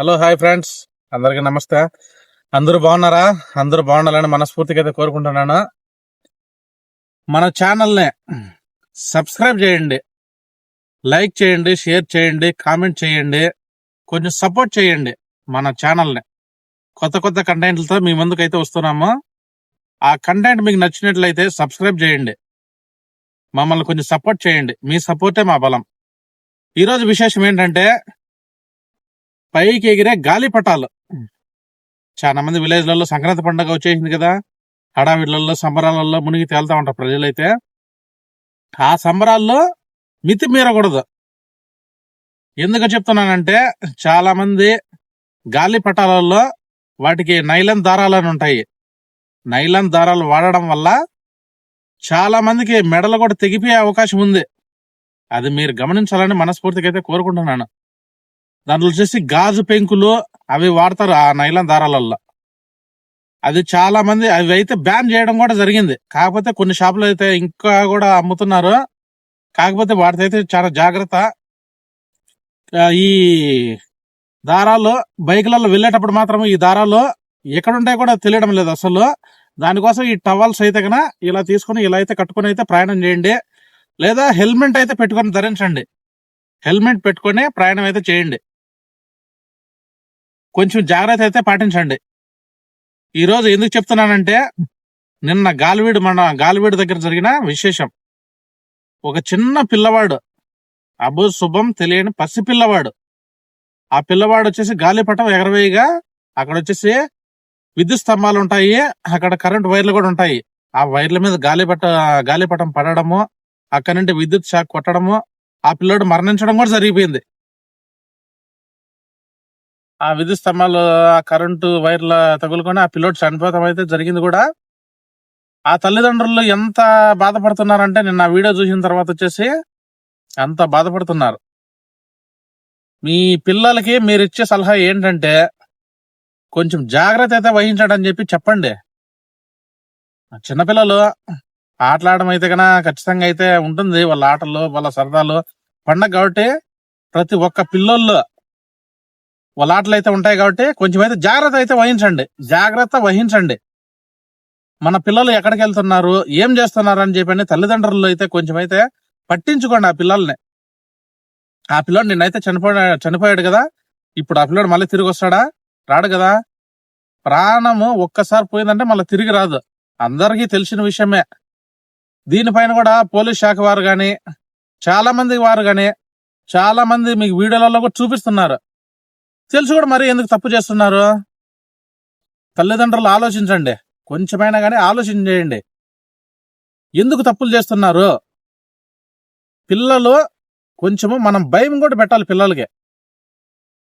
Hello hi friends, అందరికీ నమస్తే. అందరూ బాగున్నారా? అందరూ బాగుండాలని మనస్ఫూర్తిగా అయితే కోరుకుంటున్నాను. మన ఛానల్ని సబ్స్క్రైబ్ చేయండి, లైక్ చేయండి, షేర్ చేయండి, కామెంట్ చేయండి, కొంచెం సపోర్ట్ చేయండి. మన ఛానల్ని కొత్త కొత్త కంటెంట్లతో మీ ముందుకు అయితే వస్తున్నాము. ఆ కంటెంట్ మీకు నచ్చినట్లయితే సబ్స్క్రైబ్ చేయండి, మమ్మల్ని కొంచెం సపోర్ట్ చేయండి. మీ సపోర్టే మా బలం. ఈరోజు విశేషం ఏంటంటే పైకి ఎగిరే గాలిపటాలు. చాలా మంది విలేజ్లలో సంక్రాంతి పండుగ వచ్చేసింది కదా, హడావిడ్లలో సంబరాలలో మునిగి తేలుతా ఉంటారు ప్రజలైతే. ఆ సంబరాల్లో మితి మీరకూడదు. ఎందుకు చెప్తున్నానంటే చాలా మంది గాలిపటాలలో వాటికి నైలాన్ దారాలని ఉంటాయి. నైలాన్ దారాలు వాడడం వల్ల చాలా మందికి మెడలు కూడా తెగిపోయే అవకాశం ఉంది. అది మీరు గమనించాలని మనస్ఫూర్తిగా అయితే కోరుకుంటున్నాను. దాంట్లో వచ్చేసి గాజు పెంకులు అవి వాడతారు ఆ నైలాన్ దారాలలో. అది చాలా మంది అవి అయితే బ్యాన్ చేయడం కూడా జరిగింది. కాకపోతే కొన్ని షాపులు అయితే ఇంకా కూడా అమ్ముతున్నారు. కాకపోతే వాటితో చాలా జాగ్రత్త. ఈ దారాలు బైకులలో వెళ్ళేటప్పుడు మాత్రం ఈ దారాలు ఎక్కడుంటాయో కూడా తెలియడం లేదు అసలు. దానికోసం ఈ టవల్స్ అయితే కన్నా ఇలా తీసుకుని ఇలా అయితే కట్టుకుని అయితే ప్రయాణం చేయండి. లేదా హెల్మెట్ అయితే పెట్టుకొని ధరించండి. హెల్మెట్ పెట్టుకొని ప్రయాణం అయితే చేయండి. కొంచెం జాగ్రత్త అయితే పాటించండి. ఈ రోజు ఎందుకు చెప్తున్నానంటే నిన్న గాలివీడు దగ్గర జరిగిన విశేషం. ఒక చిన్న పిల్లవాడు, అబు శుభం తెలియని పసి పిల్లవాడు. ఆ పిల్లవాడు వచ్చేసి గాలిపటం ఎగరవేయగా అక్కడ వచ్చేసి విద్యుత్ స్తంభాలు ఉంటాయి, అక్కడ కరెంట్ వైర్లు కూడా ఉంటాయి. ఆ వైర్ల మీద గాలిపటం పడడము, అక్కడ నుండి విద్యుత్ షాక్ కొట్టడము, ఆ పిల్లోడు మరణించడం కూడా జరిగిపోయింది. ఆ విద్యుత్ స్తంభాలు ఆ కరెంటు వైర్ల తగులుకొని ఆ పిల్లోడు చనిపోవడం అయితే జరిగింది కూడా. ఆ తల్లిదండ్రులు ఎంత బాధపడుతున్నారంటే నిన్న ఆ వీడియో చూసిన తర్వాత వచ్చేసి అంత బాధపడుతున్నారు. మీ పిల్లలకి మీరు ఇచ్చే సలహా ఏంటంటే కొంచెం జాగ్రత్త అయితే వహించడని చెప్పండి. చిన్నపిల్లలు ఆటలాడడం అయితే కన్నా ఖచ్చితంగా అయితే ఉంటుంది. వాళ్ళ ఆటలు, వాళ్ళ సరదాలు, పండగ కాబట్టి ప్రతి ఒక్క పిల్లోళ్ళు వాళ్ళ ఆటలు అయితే ఉంటాయి కాబట్టి కొంచెం అయితే జాగ్రత్త వహించండి. మన పిల్లలు ఎక్కడికి వెళ్తున్నారు, ఏం చేస్తున్నారు అని చెప్పని తల్లిదండ్రులు అయితే కొంచెం అయితే పట్టించుకోండి ఆ పిల్లల్ని. ఆ పిల్లోడు నిన్నైతే చనిపోయాడు కదా, ఇప్పుడు ఆ పిల్లోడు మళ్ళీ తిరిగి వస్తాడా? రాడు కదా. ప్రాణము ఒక్కసారి పోయిందంటే మళ్ళీ తిరిగి రాదు, అందరికీ తెలిసిన విషయమే. దీనిపైన కూడా పోలీస్ శాఖ వారు గాని చాలా మంది మీకు వీడియోలలో కూడా చూపిస్తున్నారు. తెలుసు కూడా మరి ఎందుకు తప్పు చేస్తున్నారు? తల్లిదండ్రులు ఆలోచించండి, కొంచెమైనా కానీ ఆలోచన చేయండి. ఎందుకు తప్పులు చేస్తున్నారు? పిల్లలు కొంచెము మనం భయం కూడా పెట్టాలి పిల్లలకి.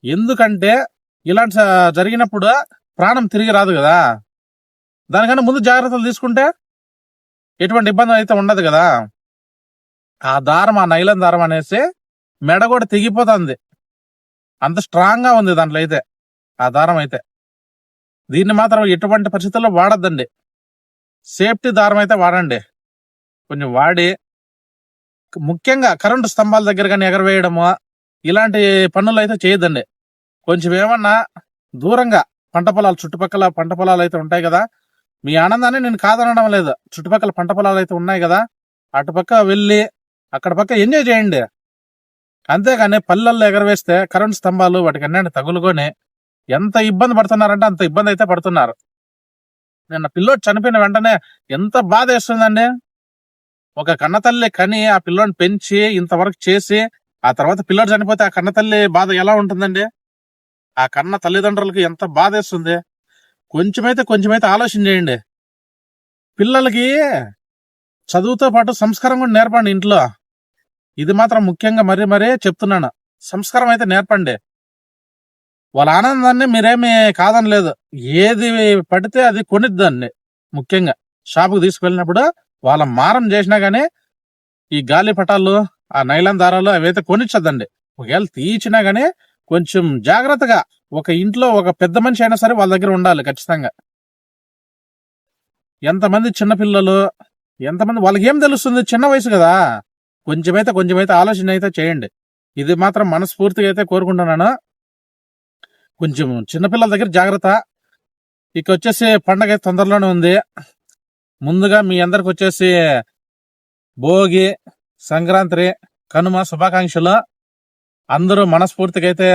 ఎందుకంటే ఇలాంటి జరిగినప్పుడు ప్రాణం తిరిగి రాదు కదా. దానికన్నా ముందు జాగ్రత్తలు తీసుకుంటే ఎటువంటి ఇబ్బంది అయితే ఉండదు కదా. ఆ నైలాన్ దారం అనేసి మెడ కూడా తెగిపోతుంది, అంత స్ట్రాంగ్ గా ఉంది దాంట్లో అయితే ఆ దారం అయితే. దీన్ని మాత్రం ఎటువంటి పరిస్థితుల్లో వాడద్దండి. సేఫ్టీ దారం అయితే వాడండి. కొంచెం వాడి ముఖ్యంగా కరెంటు స్తంభాల దగ్గర కానీ ఎగరవేయడము ఇలాంటి పనులు అయితే చేయొద్దండి. కొంచెం ఏమన్నా దూరంగా చుట్టుపక్కల పంట పొలాలు అయితే ఉంటాయి కదా, మీ ఆనందాన్ని నేను కాదనడం లేదు. చుట్టుపక్కల పంట పొలాలు అయితే ఉన్నాయి కదా, అటుపక్క వెళ్ళి అక్కడ పక్క ఎంజాయ్ చేయండి. అంతేగాని పల్లెల్లో ఎగరవేస్తే కరెంట్ స్తంభాలు వాటికి అన్నీ తగులుకొని ఎంత ఇబ్బంది పడుతున్నారంటే అంత ఇబ్బంది అయితే పడుతున్నారు. నిన్న పిల్లోడు చనిపోయిన వెంటనే ఎంత బాధ వేస్తుందండి. ఒక కన్నతల్లి కని ఆ పిల్లోని పెంచి ఇంతవరకు చేసి ఆ తర్వాత పిల్లోడు చనిపోతే ఆ కన్నతల్లి బాధ ఎలా ఉంటుందండి? ఆ కన్న తల్లిదండ్రులకి ఎంత బాధ వేస్తుంది. కొంచెమైతే ఆలోచన చేయండి. పిల్లలకి చదువుతో పాటు సంస్కారం కూడా నేర్పండి ఇంట్లో. ఇది మాత్రం ముఖ్యంగా మరీ చెప్తున్నాను. సంస్కారం అయితే నేర్పండి. వాళ్ళ ఆనందాన్ని మీరేమీ కాదని లేదు. ఏది పడితే అది కొనిద్దండి. ముఖ్యంగా షాపుకు తీసుకువెళ్ళినప్పుడు వాళ్ళ మారం చేసినా గానీ ఈ గాలి పటాలు, ఆ నైలాన్ దారాలు అవైతే కొనిచ్చద్దండి. ఒకవేళ తీయించినా గానీ కొంచెం జాగ్రత్తగా ఒక ఇంట్లో ఒక పెద్ద మనిషి అయినా సరే వాళ్ళ దగ్గర ఉండాలి ఖచ్చితంగా. ఎంతమంది చిన్నపిల్లలు, ఎంతమంది వాళ్ళకి ఏం తెలుస్తుంది, చిన్న వయసు కదా. కొంచెమైతే ఆలోచన అయితే చేయండి. ఇది మాత్రం మనస్ఫూర్తిగా అయితే కోరుకుంటున్నాను. కొంచెం చిన్నపిల్లల దగ్గర జాగ్రత్త. ఇక వచ్చేసి పండగ అయితే తొందరలోనే ఉంది. ముందుగా మీ అందరికి వచ్చేసి భోగి, సంక్రాంతి, కనుమ శుభాకాంక్షలు. అందరూ మనస్ఫూర్తిగా అయితే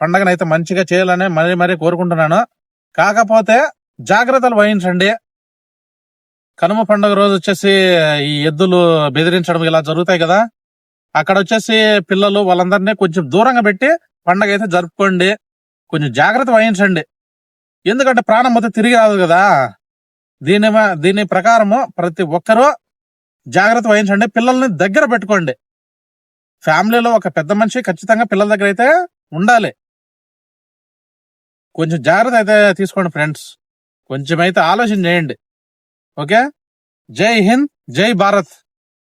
పండగనైతే మంచిగా చేయాలని మరీ కోరుకుంటున్నాను. కాకపోతే జాగ్రత్తలు వహించండి. కనుమ పండుగ రోజు వచ్చేసి ఈ ఎద్దులు బెదిరించడం ఇలా జరుగుతాయి కదా, అక్కడ వచ్చేసి పిల్లలు వాళ్ళందరినీ కొంచెం దూరంగా పెట్టి పండగ అయితే జరుపుకోండి. కొంచెం జాగ్రత్త వహించండి. ఎందుకంటే ప్రాణం మొత్తం తిరిగి రాదు కదా. దీని ప్రకారము ప్రతి ఒక్కరూ జాగ్రత్త వహించండి. పిల్లల్ని దగ్గర పెట్టుకోండి. ఫ్యామిలీలో ఒక పెద్ద మనిషి ఖచ్చితంగా పిల్లల దగ్గర అయితే ఉండాలి. కొంచెం జాగ్రత్త అయితే తీసుకోండి ఫ్రెండ్స్. కొంచెం అయితే ఆలోచన చేయండి. ఓకే. జై హింద్, జై భారత్.